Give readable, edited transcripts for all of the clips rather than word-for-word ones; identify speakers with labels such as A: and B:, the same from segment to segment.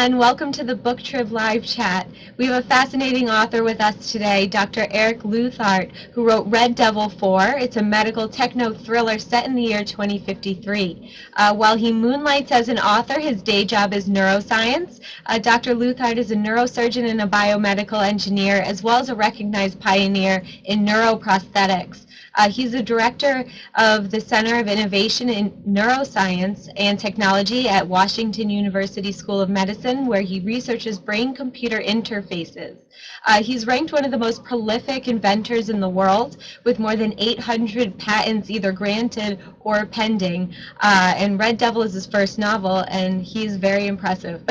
A: everyone. Welcome to the BookTrib live chat. We have a fascinating author with us today, Dr. Eric Leuthardt, who wrote RedDevil 4. It's a medical techno thriller set in the year 2053. While he moonlights as an author, his day job is neuroscience. Dr. Leuthardt is a neurosurgeon and a biomedical engineer, as well as a recognized pioneer in neural prosthetics. He's the director of the Center of Innovation in Neuroscience and Technology at Washington University School of Medicine, where he researches brain-computer interfaces. He's ranked one of the most prolific inventors in the world, with more than 800 patents either granted or pending. And RedDevil is his first novel, and he's very impressive.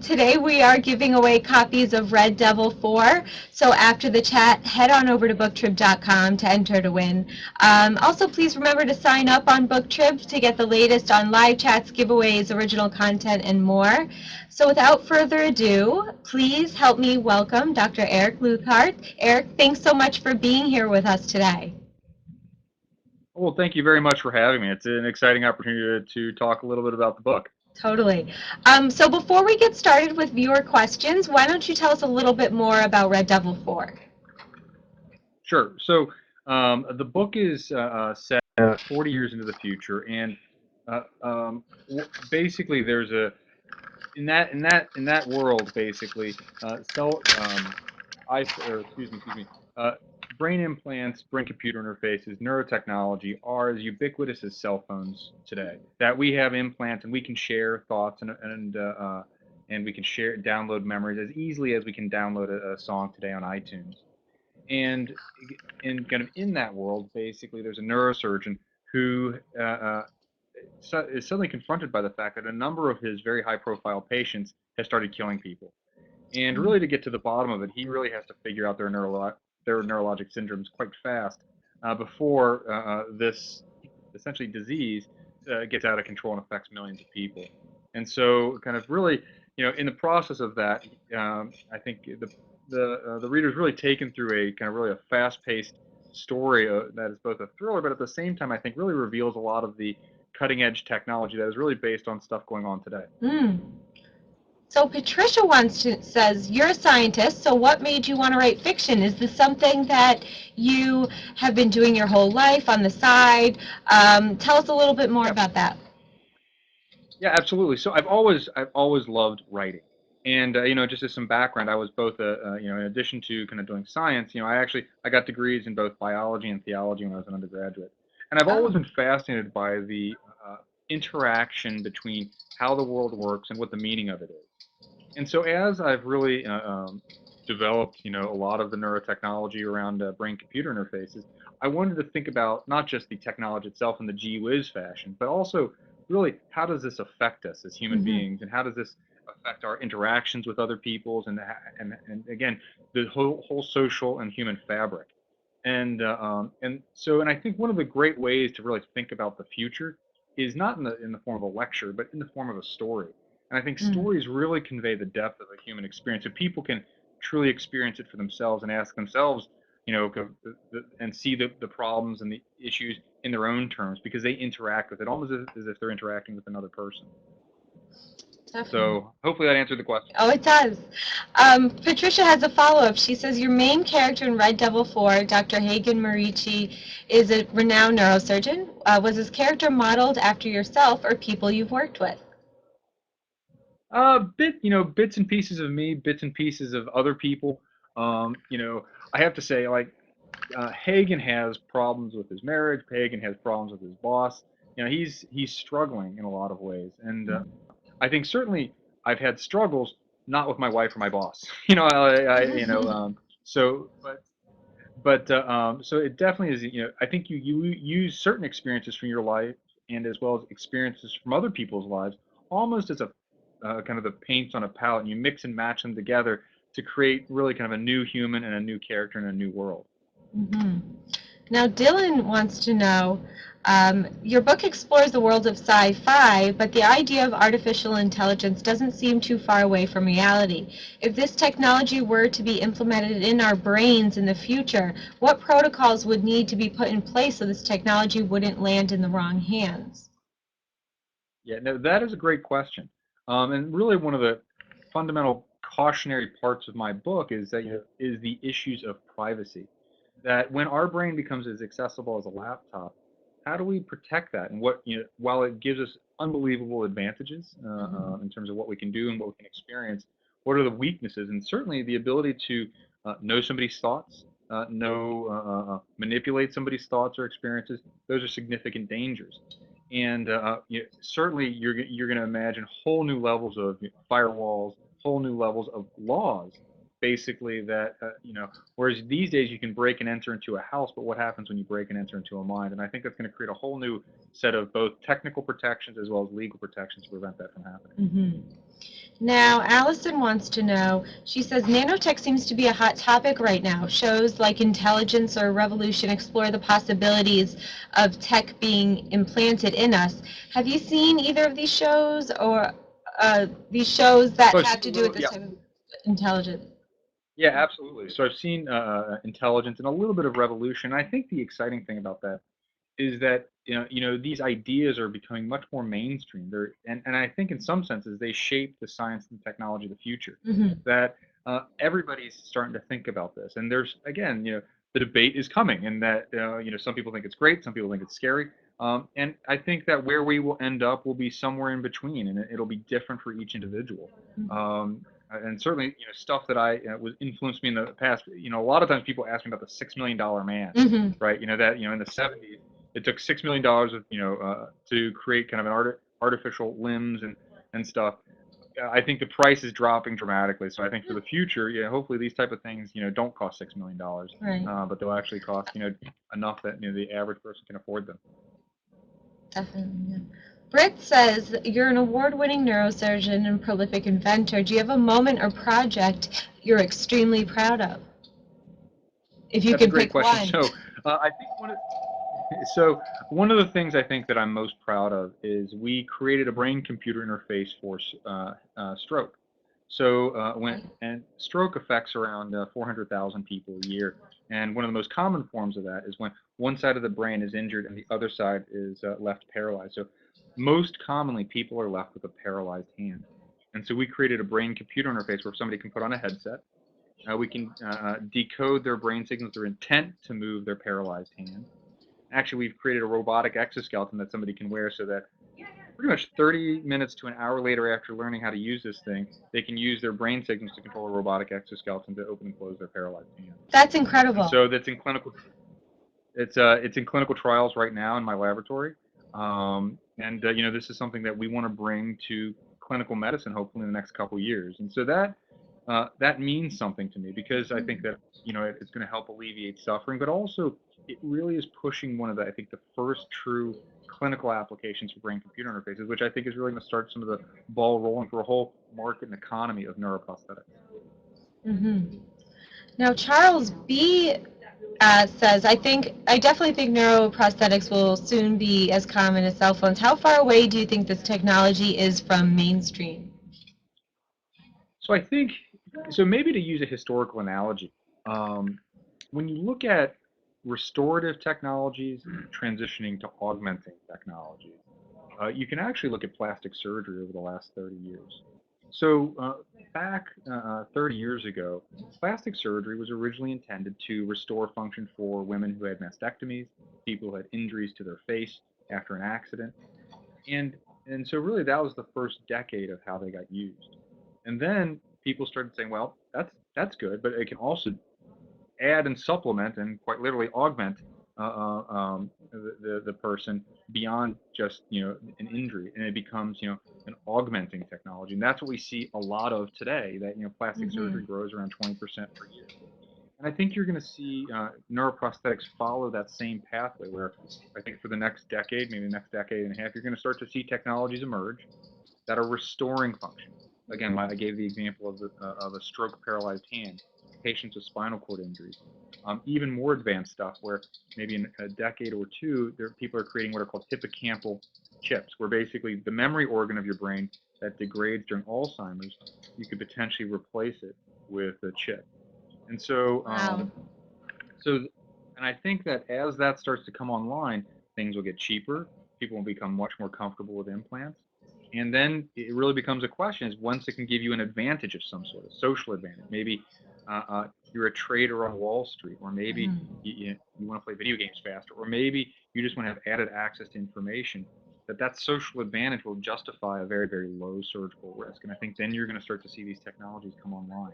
A: Today we are giving away copies of RedDevil 4, so after the chat, head on over to BookTrib.com to enter to win. Also, please remember to sign up on BookTrib to get the latest on live chats, giveaways, original content, and more. So without further ado, please help me welcome Dr. Eric Leuthardt. Eric, thanks so much for being here with us today.
B: Well, thank you very much for having me. It's an exciting opportunity to talk a little bit about the book.
A: Totally. So before we get started with viewer questions, why don't you tell us a little bit more about RedDevil 4?
B: Sure. So the book is set 40 years into the future, and basically there's in that world basically brain implants, brain-computer interfaces, neurotechnology are as ubiquitous as cell phones today. That we have implants and we can share thoughts and we can download memories as easily as we can download a song today on iTunes. And in that world, basically, there's a neurosurgeon who is suddenly confronted by the fact that a number of his very high-profile patients have started killing people. And really, to get to the bottom of it, he really has to figure out their neurologic syndromes quite fast before this essentially disease gets out of control and affects millions of people. And so, kind of really, in the process of that, I think the reader's really taken through a kind of really a fast-paced story that is both a thriller, but at the same time, I think really reveals a lot of the cutting-edge technology that is really based on stuff going on today.
A: So Patricia says, you're a scientist, so what made you want to write fiction? Is this something that you have been doing your whole life on the side? Tell us a little bit more about that.
B: Yeah, absolutely. So I've always loved writing. And just as some background, I was both in addition to kind of doing science, I got degrees in both biology and theology when I was an undergraduate. And I've always been fascinated by the interaction between how the world works and what the meaning of it is. And so as I've really developed, a lot of the neurotechnology around brain-computer interfaces, I wanted to think about not just the technology itself in the gee whiz fashion, but also really how does this affect us as human beings, and how does this affect our interactions with other peoples, and again the whole social and human fabric. And I think one of the great ways to really think about the future is not in the form of a lecture, but in the form of a story. And I think stories really convey the depth of a human experience, so people can truly experience it for themselves and ask themselves, and see the problems and the issues in their own terms, because they interact with it almost as if they're interacting with another person. Definitely. So hopefully that answered the question.
A: Oh, it does. Patricia has a follow-up. She says, your main character in RedDevil 4, Dr. Hagen Marici, is a renowned neurosurgeon. Was his character modeled after yourself or people you've worked with?
B: Bits and pieces of me, bits and pieces of other people. I have to say, Hagen has problems with his marriage. Hagen has problems with his boss. He's struggling in a lot of ways, and I think certainly I've had struggles, not with my wife or my boss. So it definitely is. I think you use certain experiences from your life and as well as experiences from other people's lives, almost as a kind of the paints on a palette, and you mix and match them together to create really kind of a new human and a new character in a new world.
A: Now, Dylan wants to know, your book explores the world of sci-fi, but the idea of artificial intelligence doesn't seem too far away from reality. If this technology were to be implemented in our brains in the future, what protocols would need to be put in place so this technology wouldn't land in the wrong hands?
B: Yeah, no, that is a great question. And really, one of the fundamental cautionary parts of my book is that is the issues of privacy. That when our brain becomes as accessible as a laptop, how do we protect that? And what while it gives us unbelievable advantages in terms of what we can do and what we can experience, what are the weaknesses? And certainly the ability to know somebody's thoughts, manipulate somebody's thoughts or experiences. Those are significant dangers. And certainly you're going to imagine whole new levels of firewalls, whole new levels of laws, basically that whereas these days you can break and enter into a house, but what happens when you break and enter into a mind? And I think that's going to create a whole new set of both technical protections as well as legal protections to prevent that from happening.
A: Mm-hmm. Now, Allison wants to know, she says, nanotech seems to be a hot topic right now. Shows like Intelligence or Revolution explore the possibilities of tech being implanted in us. Have you seen either of these shows or these shows that
B: So I've
A: have
B: seen
A: to
B: a
A: do with
B: little,
A: this
B: yeah,
A: type of intelligence?
B: yeah, absolutely. So I've seen Intelligence and a little bit of Revolution. I think the exciting thing about that is that these ideas are becoming much more mainstream. And I think in some senses they shape the science and technology of the future.
A: Mm-hmm.
B: That everybody's starting to think about this, and there's again, the debate is coming, and that some people think it's great, some people think it's scary, and I think that where we will end up will be somewhere in between, and it'll be different for each individual. And certainly, stuff that I was influenced me in the past. A lot of times people ask me about the $6 million man,
A: Mm-hmm.
B: right? That in the '70s it took $6 million of to create kind of an artificial limbs and stuff. I think the price is dropping dramatically. So I think for the future, hopefully these type of things, don't cost $6 million,
A: Right.
B: but they'll actually cost, enough that the average person can afford them.
A: Definitely. Yeah. Britt says, you're an award-winning neurosurgeon and prolific inventor. Do you have a moment or project you're extremely proud of? If you
B: That's a
A: can
B: great
A: pick
B: question.
A: one.
B: So I think so one of the things I think that I'm most proud of is we created a brain-computer interface for stroke. So and stroke affects around 400,000 people a year, and one of the most common forms of that is when one side of the brain is injured and the other side is left paralyzed. So most commonly, people are left with a paralyzed hand, and so we created a brain-computer interface where somebody can put on a headset. We can decode their brain signals, their intent to move their paralyzed hand. Actually, we've created a robotic exoskeleton that somebody can wear so that pretty much 30 minutes to an hour later after learning how to use this thing, they can use their brain signals to control a robotic exoskeleton to open and close their paralyzed hand.
A: That's
B: And
A: incredible.
B: so that's in clinical. It's in clinical trials right now in my laboratory, and this is something that we want to bring to clinical medicine hopefully in the next couple of years. And so that means something to me because I think that it's going to help alleviate suffering, but also it really is pushing one of I think the first true clinical applications for brain-computer interfaces, which I think is really going to start some of the ball rolling for a whole market and economy of neuroprosthetics.
A: Mm-hmm. Now, Charles B. Says, I definitely think neuroprosthetics will soon be as common as cell phones. How far away do you think this technology is from mainstream?
B: So I think, so maybe to use a historical analogy, when you look at restorative technologies transitioning to augmenting technologies, you can actually look at plastic surgery over the last 30 years. So back 30 years ago, plastic surgery was originally intended to restore function for women who had mastectomies, people who had injuries to their face after an accident, and and so really that was the first decade of how they got used. And then people started saying, well, that's good, but it can also add and supplement and quite literally augment the person beyond just an injury, and it becomes an augmenting technology, and that's what we see a lot of today. That plastic surgery grows around 20% per year, and I think you're going to see neuroprosthetics follow that same pathway. Where I think for the next decade, maybe the next decade and a half, you're going to start to see technologies emerge that are restoring function. Again, I gave the example of a stroke paralyzed hand, patients with spinal cord injuries. Even more advanced stuff where maybe in a decade or two, people are creating what are called hippocampal chips, where basically the memory organ of your brain that degrades during Alzheimer's, you could potentially replace it with a chip. And so,
A: Wow.
B: and I think that as that starts to come online, things will get cheaper. People will become much more comfortable with implants. And then it really becomes a question is once it can give you an advantage of some sort, a social advantage. Maybe you're a trader on Wall Street, or maybe you want to play video games faster, or maybe you just want to have added access to information. That social advantage will justify a very, very low surgical risk. And I think then you're going to start to see these technologies come online.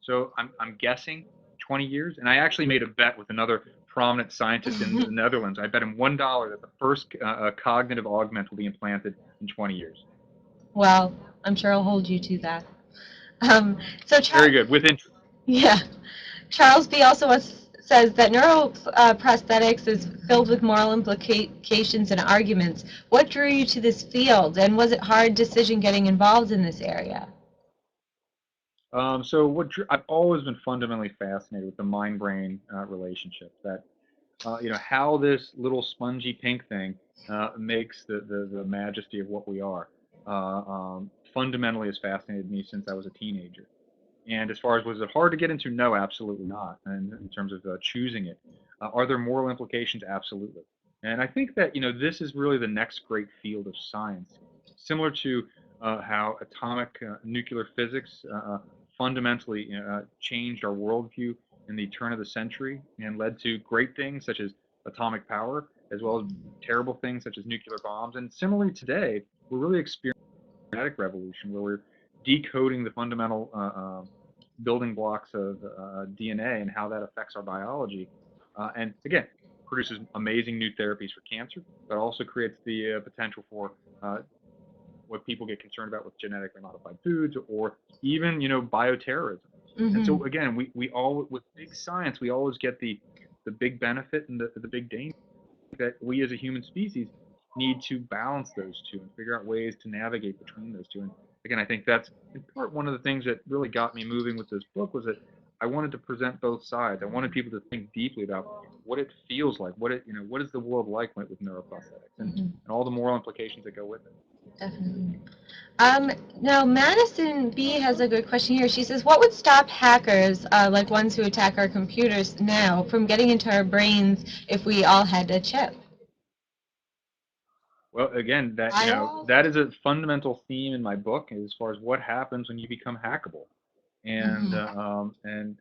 B: So I'm guessing 20 years. And I actually made a bet with another prominent scientist in the Netherlands. I bet him $1 that the first cognitive augment will be implanted in 20 years.
A: Well, I'm sure I'll hold you to that. So
B: Very good. With interest.
A: Yeah. Charles B. also says that neural prosthetics is filled with moral implications and arguments. What drew you to this field, and was it hard decision getting involved in this area?
B: So I've always been fundamentally fascinated with the mind-brain relationship. That how this little spongy pink thing makes the majesty of what we are. Fundamentally has fascinated me since I was a teenager. And as far as was it hard to get into? No, absolutely not. And in terms of choosing it, are there moral implications? Absolutely. And I think that this is really the next great field of science, similar to how atomic nuclear physics fundamentally changed our worldview in the turn of the century and led to great things such as atomic power, as well as terrible things such as nuclear bombs. And similarly today, we're really experiencing a genetic revolution where we're decoding the fundamental building blocks of DNA and how that affects our biology. And again, produces amazing new therapies for cancer, but also creates the potential for what people get concerned about with genetically modified foods, or even bioterrorism. And so again, we all with big science, we always get the big benefit and the big danger that we as a human species need to balance those two and figure out ways to navigate between those two. And again, I think that's in part one of the things that really got me moving with this book was that I wanted to present both sides. I wanted people to think deeply about what it feels like, what is the world like with neuroprosthetics, and all the moral implications that go with it.
A: Definitely. Now, Madison B. has a good question here. She says, what would stop hackers, like ones who attack our computers now, from getting into our brains if we all had a chip?
B: Well, again, that is a fundamental theme in my book as far as what happens when you become hackable, and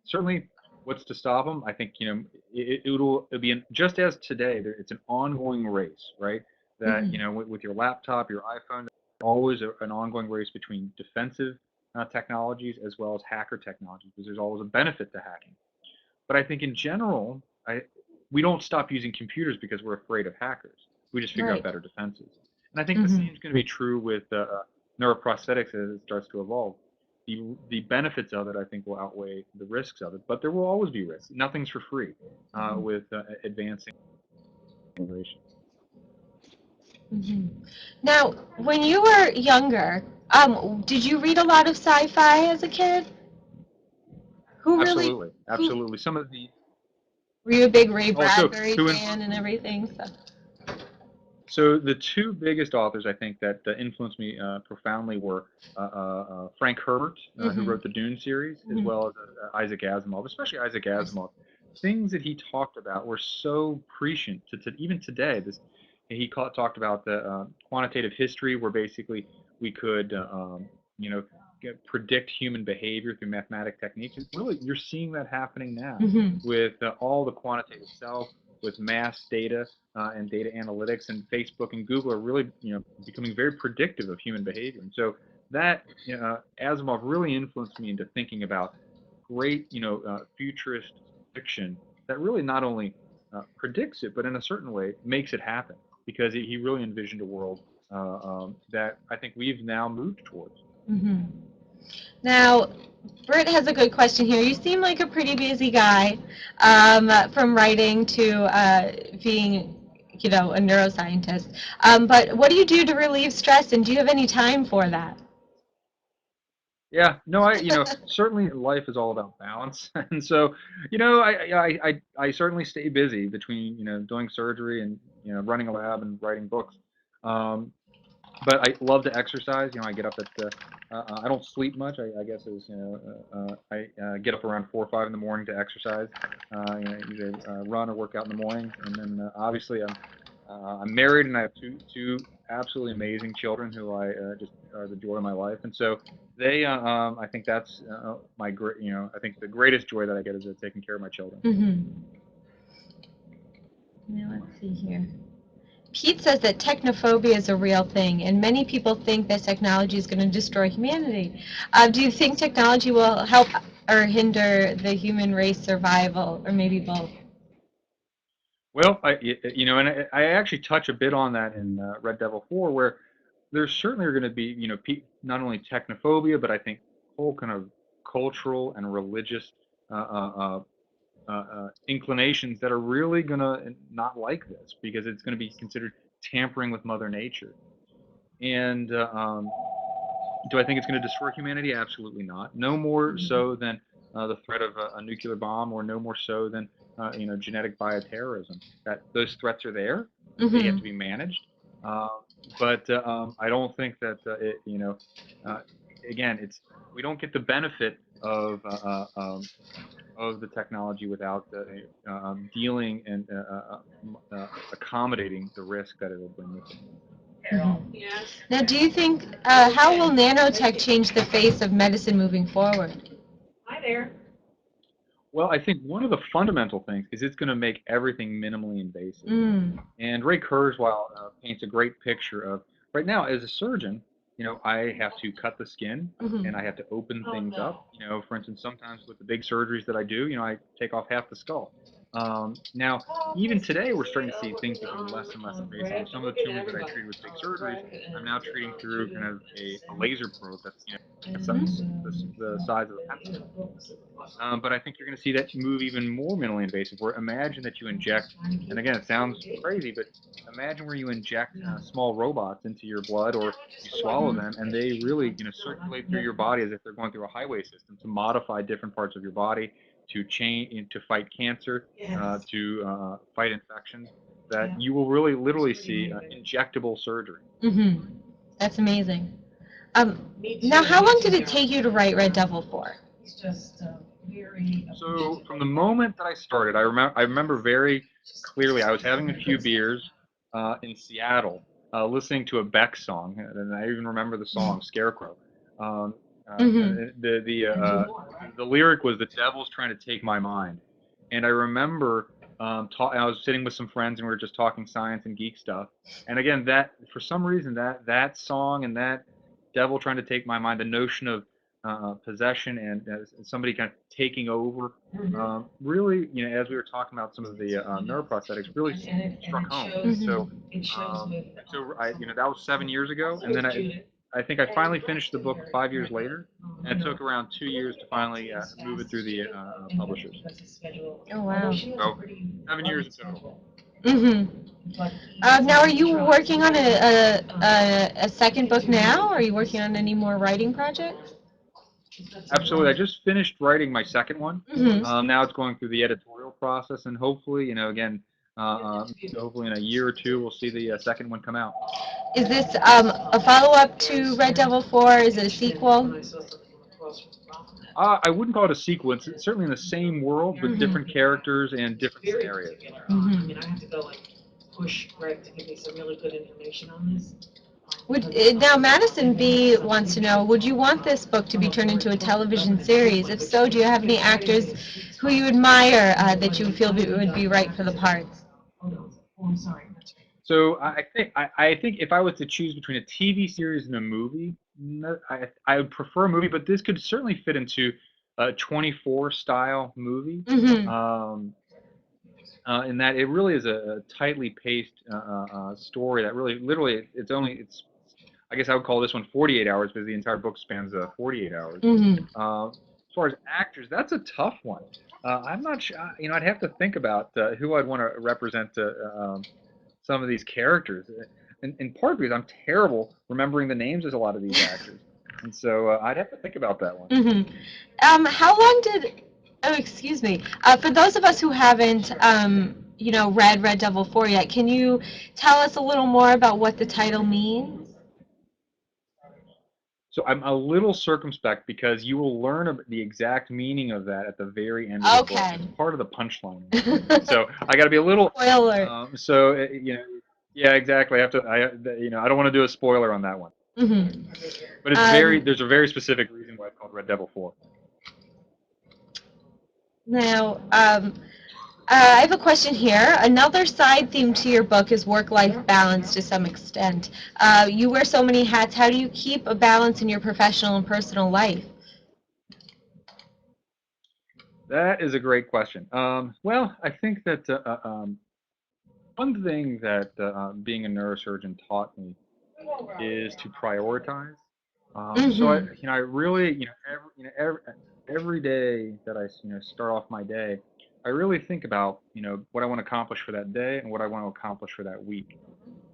B: certainly what's to stop them. I think it'll be just as today. It's an ongoing race, right? That with your laptop, your iPhone, always an ongoing race between defensive technologies as well as hacker technologies, because there's always a benefit to hacking. But I think in general, we don't stop using computers because we're afraid of hackers. We just figure out better defenses. And I think the same is going to be true with neuroprosthetics as it starts to evolve. The benefits of it, I think, will outweigh the risks of it. But there will always be risks. Nothing's for free with advancing innovation.
A: Now, when you were younger, did you read a lot of sci-fi as a kid?
B: Absolutely. Some of the
A: Were you a big Ray Bradbury fan and everything?
B: So the two biggest authors I think that influenced me profoundly were Frank Herbert, who wrote the Dune series, as well as Isaac Asimov, especially Isaac Asimov. Things that he talked about were so prescient to even today. He talked about the quantitative history, where basically we could predict human behavior through mathematic techniques. And really, you're seeing that happening now with all the quantitative self, with mass data and data analytics, and Facebook and Google are really becoming very predictive of human behavior. And so that Asimov really influenced me into thinking about great futurist fiction that really not only predicts it, but in a certain way makes it happen, because he really envisioned a world that I think we've now moved towards.
A: Now, Britt has a good question here. You seem like a pretty busy guy, from writing to being, a neuroscientist. But what do you do to relieve stress, and do you have any time for that?
B: Yeah, no, certainly life is all about balance, and so, I certainly stay busy between, doing surgery and, running a lab and writing books. But I love to exercise. I get up at I don't sleep much. I guess is I get up around 4 or 5 in the morning to exercise. Usually run or work out in the morning, and then obviously I'm married and I have two absolutely amazing children who I just are the joy of my life, and so they I think that's my great I think the greatest joy that I get is taking care of my children.
A: Now let's see here. Pete says that technophobia is a real thing, and many people think that technology is going to destroy humanity. Do you think technology will help or hinder the human race survival, or maybe both?
B: Well, and I actually touch a bit on that in Red Devil 4, where there certainly are going to be, not only technophobia, but I think whole kind of cultural and religious inclinations that are really going to not like this because it's going to be considered tampering with Mother Nature. And do I think it's going to destroy humanity? Absolutely not. No more so than the threat of a nuclear bomb, or no more so than genetic bioterrorism. That those threats are there. They have to be managed. But I don't think that again, we don't get the benefit of the technology without dealing and accommodating the risk that it will bring with it.
A: Now, do you think, how will nanotech change the face of medicine moving forward?
C: Hi there.
B: Well, I think one of the fundamental things is it's going to make everything minimally invasive. And Ray Kurzweil paints a great picture of, right now, as a surgeon, I have to cut the skin and I have to open things up. For instance, sometimes with the big surgeries that I do, I take off half the skull. Now, even today, we're starting to see things become less and less invasive. Some of the tumors that I treated with big surgeries, I'm now treating through kind of a laser probe that's the size of a pencil. But I think you're going to see that move even more minimally invasive. Where imagine that you inject, and again, it sounds crazy, but imagine where you inject small robots into your blood, or you swallow them, and they really circulate through your body as if they're going through a highway system to modify different parts of your body, to fight cancer, to fight infections. That you will really literally see injectable surgery.
A: That's amazing. Now, how long did it take you to write Red Devil 4?
B: So from the moment that I started, I remember very clearly. I was having a few beers in Seattle, listening to a Beck song, and I even remember the song "Scarecrow." The lyric was, "The devil's trying to take my mind," and I remember I was sitting with some friends and we were just talking science and geek stuff. And again, that for some reason that song and that devil trying to take my mind, the notion of possession and somebody kind of taking over, really, as we were talking about some of the neural prosthetics, really struck home. So that was 7 years ago, and then I think I finally finished the book 5 years later, and it took around 2 years to finally move it through the publishers.
A: Oh, wow.
B: So 7 years in total.
A: Now, are you working on a second book now? Or are you working on any more writing projects?
B: Absolutely. I just finished writing my second one. Now it's going through the editorial process, and hopefully, again, hopefully in a year or two, we'll see the second one come out.
A: Is this a follow-up to Red Devil 4? Is it a sequel?
B: I wouldn't call it a sequel. It's certainly in the same world with different characters and different scenarios.
C: I mean, I have to go push Greg to give me some really good information on this.
A: Now, Madison B. wants to know, would you want this book to be turned into a television series? If so, do you have any actors who you admire that you feel would be right for the parts?
C: Oh, I'm sorry.
B: So I think if I was to choose between a TV series and a movie, I would prefer a movie, but this could certainly fit into a 24 style movie. In that it really is a tightly paced story that really, literally, it's I guess I would call this one 48 hours because the entire book spans 48 hours. As far as actors, that's a tough one. I'm not sure. I'd have to think about who I'd want to represent some of these characters. In part because I'm terrible remembering the names of a lot of these actors, and so I'd have to think about that one.
A: How long did? Oh, excuse me. For those of us who haven't, read Red Devil 4 yet, can you tell us a little more about what the title means?
B: So I'm a little circumspect because you will learn the exact meaning of that at the very end of the book. It's part of the punchline. So I got to be a little.
A: Spoiler.
B: So Yeah, exactly. I have to. I don't want to do a spoiler on that one.
A: Hmm.
B: But it's very. There's a very specific reason why it's called RedDevil 4.
A: Now, I have a question here. Another side theme to your book is work-life balance to some extent. You wear so many hats. How do you keep a balance in your professional and personal life?
B: That is a great question. Well, I think that one thing that being a neurosurgeon taught me is to prioritize. So
A: Mm-hmm.
B: I really, every day that I, start off my day, I really think about, what I want to accomplish for that day and what I want to accomplish for that week.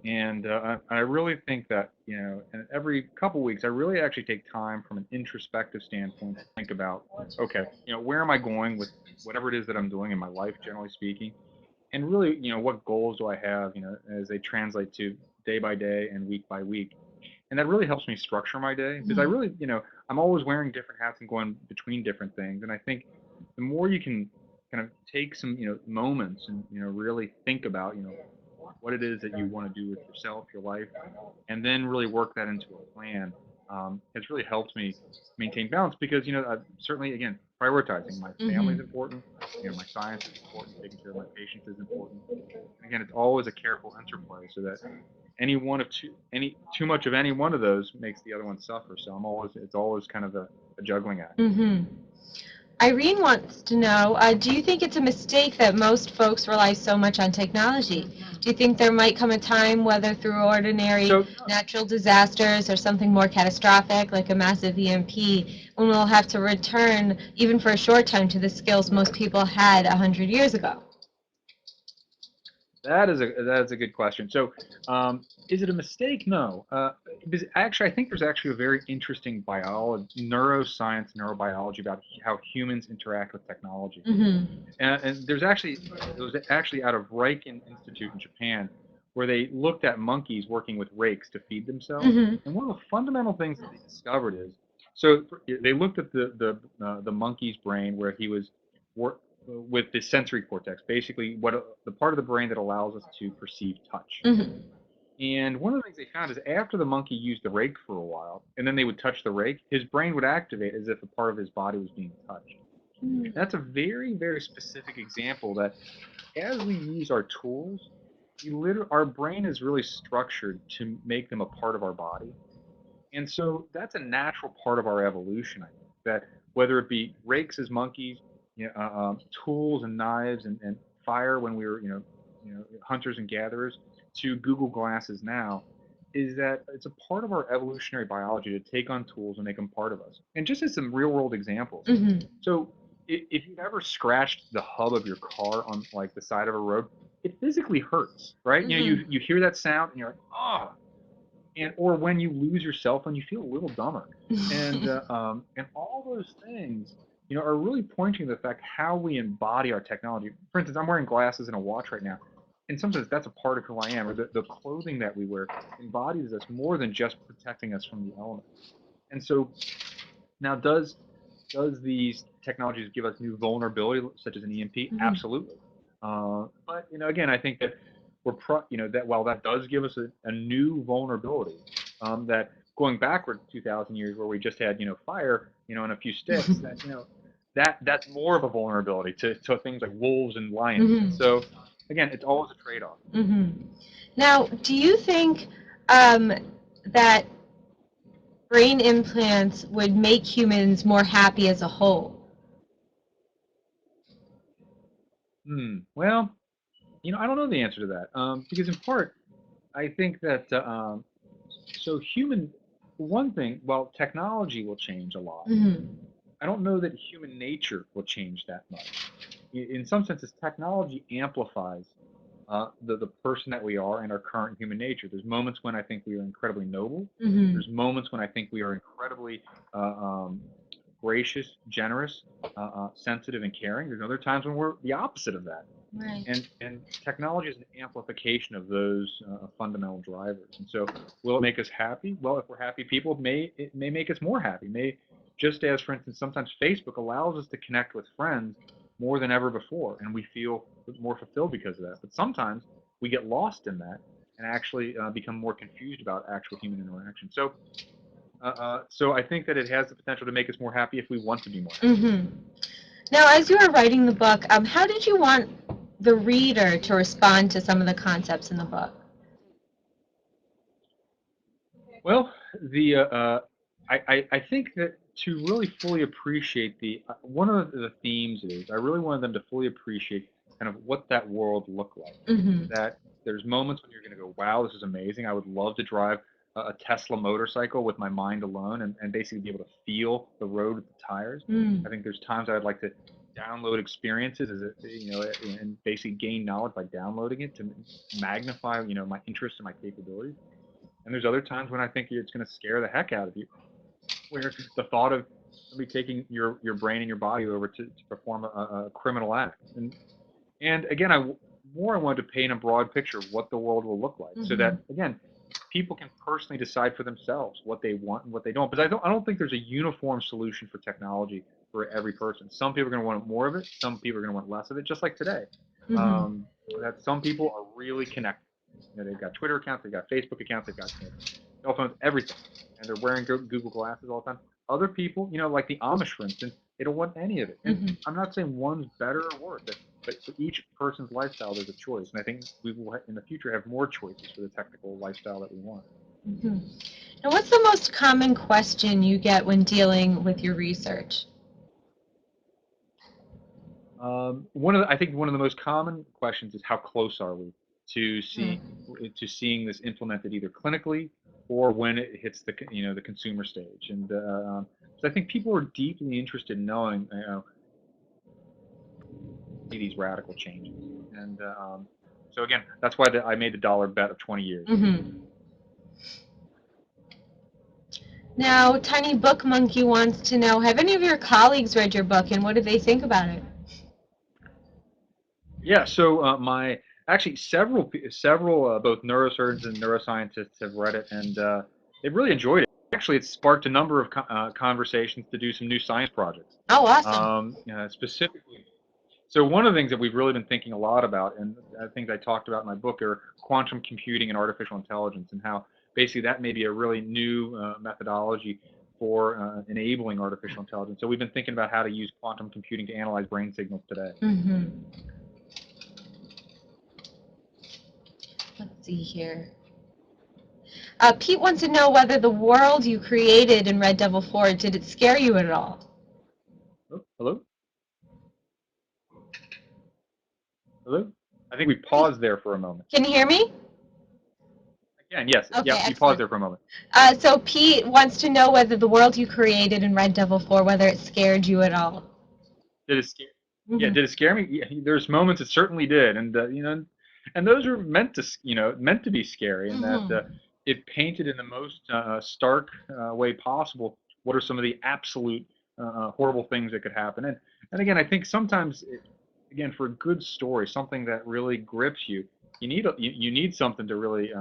B: And I really think that, and every couple weeks, I really actually take time from an introspective standpoint to think about, okay, where am I going with whatever it is that I'm doing in my life, generally speaking, and really, what goals do I have, as they translate to day by day and week by week. And that really helps me structure my day because I
A: Mm-hmm.
B: really, I'm always wearing different hats and going between different things. And I think the more you can kind of take some, moments and, really think about, what it is that you want to do with yourself, your life, and then really work that into a plan has really helped me maintain balance because certainly again prioritizing my family is
A: Mm-hmm.
B: important, my science is important, taking care of my patients is important, and again it's always a careful interplay so that any too much of any one of those makes the other one suffer. So it's always kind of a juggling act.
A: Mm-hmm. Irene wants to know, do you think it's a mistake that most folks rely so much on technology? Do you think there might come a time, whether through ordinary
B: So
A: natural disasters or something more catastrophic, like a massive EMP, when we'll have to return, even for a short time, to the skills most people had 100 years ago?
B: That is a good question. So, is it a mistake? No, because actually, I think there's actually a very interesting neuroscience, neurobiology about how humans interact with technology.
A: Mm-hmm.
B: And it was actually out of Riken Institute in Japan, where they looked at monkeys working with rakes to feed themselves.
A: Mm-hmm.
B: And one of the fundamental things that they discovered is, so they looked at the monkey's brain where he was wor- with the sensory cortex, basically the part of the brain that allows us to perceive touch.
A: Mm-hmm.
B: And one of the things they found is after the monkey used the rake for a while, and then they would touch the rake, his brain would activate as if a part of his body was being touched. That's a very, very specific example that as we use our tools, our brain is really structured to make them a part of our body. And so that's a natural part of our evolution, I think, that whether it be rakes as monkeys, tools and knives and fire when we were, hunters and gatherers, to Google glasses now, is that it's a part of our evolutionary biology to take on tools and make them part of us. And just as some real world examples,
A: Mm-hmm.
B: so if you've ever scratched the hub of your car on like the side of a road, it physically hurts, right?
A: Mm-hmm.
B: You hear that sound and you're like, oh, and or when you lose your cell phone, you feel a little dumber, and all those things, are really pointing to the fact how we embody our technology. For instance, I'm wearing glasses and a watch right now. In some sense, that's a part of who I am, or the clothing that we wear embodies us more than just protecting us from the elements. And so now, does these technologies give us new vulnerability, such as an EMP?
A: Mm-hmm.
B: Absolutely. But again, I think that that while that does give us a new vulnerability, that going backward 2,000 years where we just had fire, and a few sticks, that that's more of a vulnerability to things like wolves and lions. And
A: Mm-hmm.
B: so again, it's always a trade-off.
A: Mm-hmm. Now, do you think um, that brain implants would make humans more happy as a whole?
B: Well, I don't know the answer to that, because in part, I think that so human one thing, while technology will change a lot,
A: Mm-hmm.
B: I don't know that human nature will change that much. In some senses, technology amplifies the person that we are and our current human nature. There's moments when I think we are incredibly noble.
A: Mm-hmm.
B: There's moments when I think we are incredibly gracious, generous, sensitive, and caring. There's other times when we're the opposite of that.
A: Right.
B: And technology is an amplification of those fundamental drivers. And so, will it make us happy? Well, if we're happy people, it may make us more happy. Just as, for instance, sometimes Facebook allows us to connect with friends more than ever before, and we feel more fulfilled because of that. But sometimes we get lost in that, and actually become more confused about actual human interaction. So I think that it has the potential to make us more happy if we want to be more happy.
A: Mm-hmm. Now, as you were writing the book, how did you want the reader to respond to some of the concepts in the book?
B: Well, I think that to really fully appreciate one of the themes is I really wanted them to fully appreciate kind of what that world looked like.
A: Mm-hmm.
B: That there's moments when you're going to go, wow, this is amazing. I would love to drive a Tesla motorcycle with my mind alone and basically be able to feel the road with the tires.
A: Mm.
B: I think there's times I'd like to download experiences and basically gain knowledge by downloading it to magnify, my interests and my capabilities. And there's other times when I think it's going to scare the heck out of you, where the thought of somebody taking your brain and your body over to perform a criminal act. And again, I wanted to paint a broad picture of what the world will look like, so that again, people can personally decide for themselves what they want and what they don't. But I don't think there's a uniform solution for technology for every person. Some people are going to want more of it. Some people are going to want less of it. Just like today, that some people are really connected. They've got Twitter accounts, they've got Facebook accounts, they've got cell phones, everything, and they're wearing Google glasses all the time. Other people, like the Amish, for instance, they don't want any of it. And I'm not saying one's better or worse, but for each person's lifestyle, there's a choice. And I think we will, in the future, have more choices for the technical lifestyle that we want.
A: Now, what's the most common question you get when dealing with your research?
B: I think one of the most common questions is how close are we to seeing this implemented either clinically or when it hits the consumer stage. And so I think people are deeply interested in knowing these radical changes. And so again, that's why I made the dollar bet of 20 years.
A: Now, Tiny Book Monkey wants to know, have any of your colleagues read your book, and what do they think about it?
B: Yeah, so actually several both neurosurgeons and neuroscientists have read it, and they've really enjoyed it. Actually, it's sparked a number of conversations to do some new science projects.
A: Oh, awesome.
B: Specifically, so one of the things that we've really been thinking a lot about, and things I talked about in my book, are quantum computing and artificial intelligence, and how basically that may be a really new methodology for enabling artificial intelligence. So we've been thinking about how to use quantum computing to analyze brain signals today.
A: Let's see here. Pete wants to know whether the world you created in RedDevil 4, did it scare you at all?
B: Oh, hello? Hello? I think we paused there for a moment.
A: Can you hear me?
B: Again, yes.
A: Okay,
B: yeah,
A: excellent.
B: You paused there for a moment.
A: So Pete wants to know whether the world you created in RedDevil 4, whether it scared you at all.
B: Did it scare? Yeah, did it scare me? Yeah, there's moments it certainly did, and and those are meant to be scary, and that it painted in the most stark way possible what are some of the absolute horrible things that could happen. And again, I think sometimes, again, for a good story, something that really grips you, you need something to really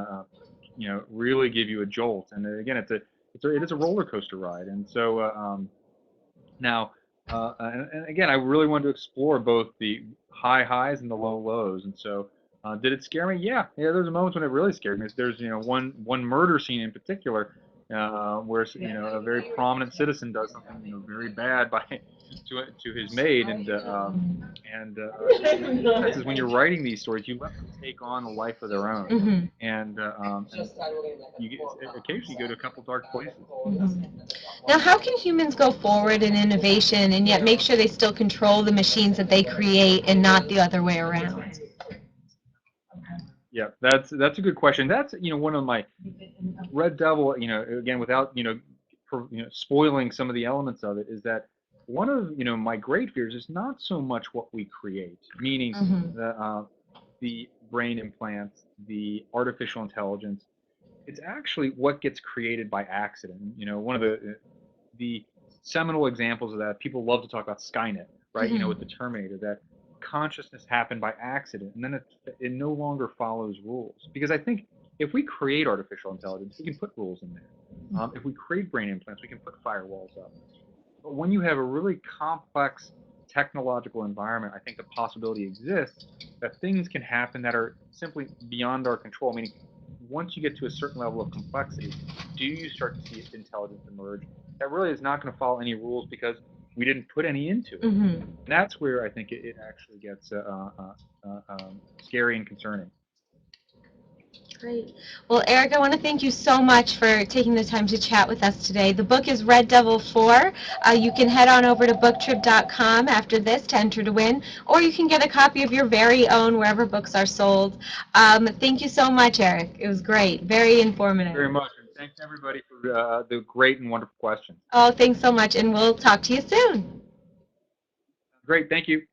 B: really give you a jolt. And again, it is a roller coaster ride, and so now. And again, I really wanted to explore both the high highs and the low lows. And so, did it scare me? Yeah. There's moments when it really scared me. There's one murder scene in particular where a very prominent citizen does something very bad to his maid, and that's when you're writing these stories, you let them take on a life of their own, and occasionally you go to a couple dark places.
A: Now, how can humans go forward in innovation and yet make sure they still control the machines that they create and not the other way around?
B: Yeah, that's a good question. That's one of my RedDevil. Again, without spoiling some of the elements of it, is that one of my great fears is not so much what we create, meaning the brain implants, the artificial intelligence. It's actually what gets created by accident. One of the seminal examples of that, people love to talk about Skynet, right? With the Terminator, that consciousness happened by accident, and then it no longer follows rules. Because I think if we create artificial intelligence, we can put rules in there. If we create brain implants, we can put firewalls up. But when you have a really complex technological environment, I think the possibility exists that things can happen that are simply beyond our control. Meaning, once you get to a certain level of complexity, do you start to see intelligence emerge that really is not going to follow any rules because we didn't put any into it?
A: Mm-hmm.
B: And that's where I think it actually gets scary and concerning.
A: Great. Well, Eric, I want to thank you so much for taking the time to chat with us today. The book is RedDevil 4. You can head on over to booktrib.com after this to enter to win, or you can get a copy of your very own wherever books are sold. Thank you so much, Eric. It was great. Very informative.
B: Very much. And thanks everybody for the great and wonderful questions.
A: Oh, thanks so much, and we'll talk to you soon.
B: Great. Thank you.